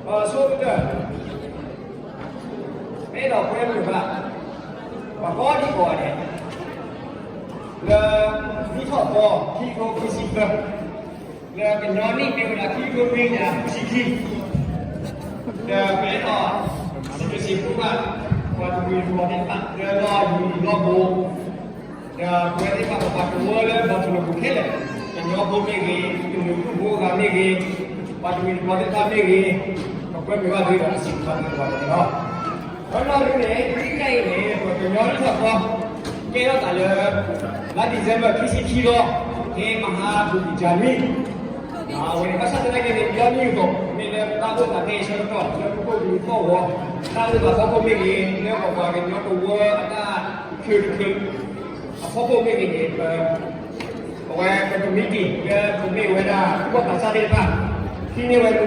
说这个，没到关注吧？把高的高的，你操高，提高不习惯，跟着你别个提高没呢，不习气，别到是不习惯，我就会说的吧，老不，关的吧，把我了，把这个不开了，老不那个，就不干那个，把这个把这干那个，关没完这个习惯的话的而那这个应该呢，我要你说，给到大家，那你怎么提起了？给马哈不比加米我那个啥子那个比较牛多，那个大部分可以说到，那不够就够我，那是把包括那个那个那个我那包括那个我那个米地，那没为了我打啥的吧？ที่นี่วันนี้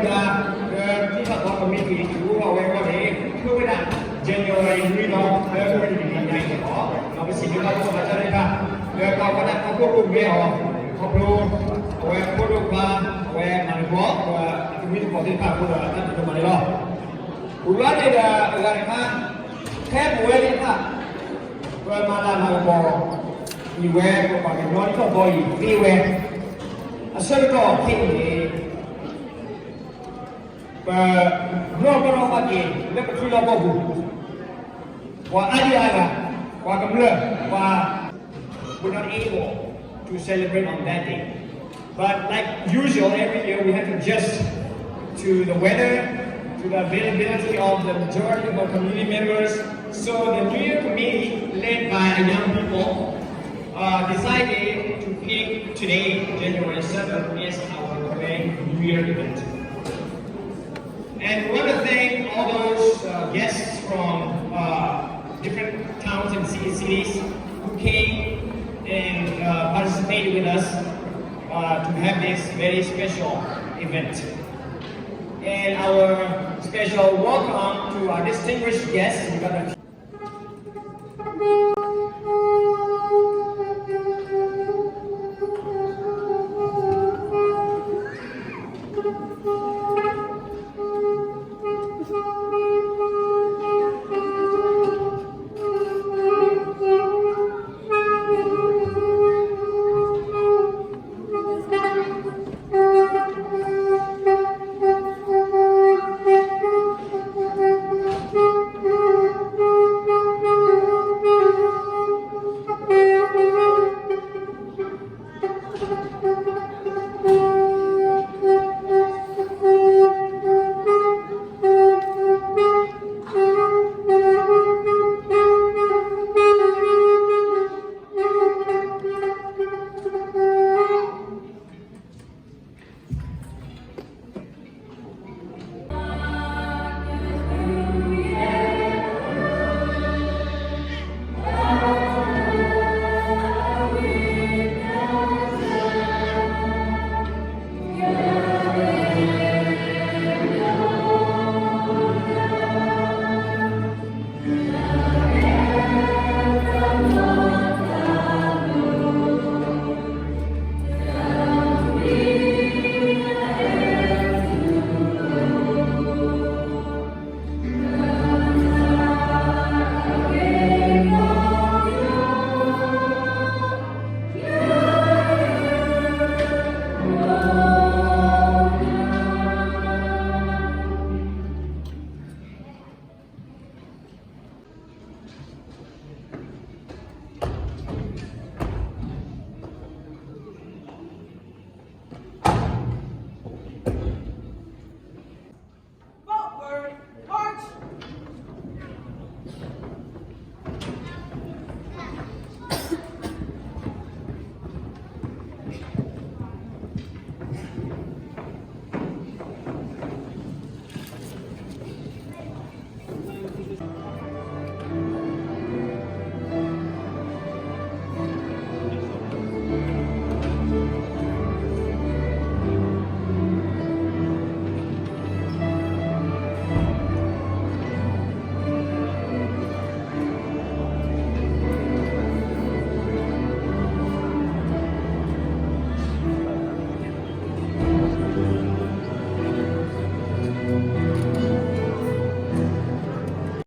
ที่เขาบอกว่ามีกี่รู้ว่าวันนี้เมื่อเวลาเจนโยอะไรนี่เนาะแล้วก็เป็นอย่างไรเนี่ยเราไปสิ่งที่เราต้องมาใช้ได้ป่ะแล้วเราก็ได้เขาพูดรูปไม่ออกเขารู้ว่าพูดรูปมาว่ามันบอกว่ามีตัวที่ผ่านพูดว่านั่นเป็นตัวมันเลยหรออุลาเนี่ยอะไรนะแค่หมวยเนี่ยค่ะว่ามาลามาบอกอีเวก็บอกกันย้อนก็บอกอีฟีเวส่วนก็ที่berapa pagi, lepas tu lepas bu, wah ada ada, wah kemudian, wah we're not able to celebrate on that day. But like usual, every year we have to adjust to the weather, to the availability of the majority of our community members. So the New Year committee, led by young people, decided to pick today, January 7th, as our New Year event. And we want to thank all those guests from different towns and cities who came and participated with us to have this very special event. And our special welcome to our distinguished guests.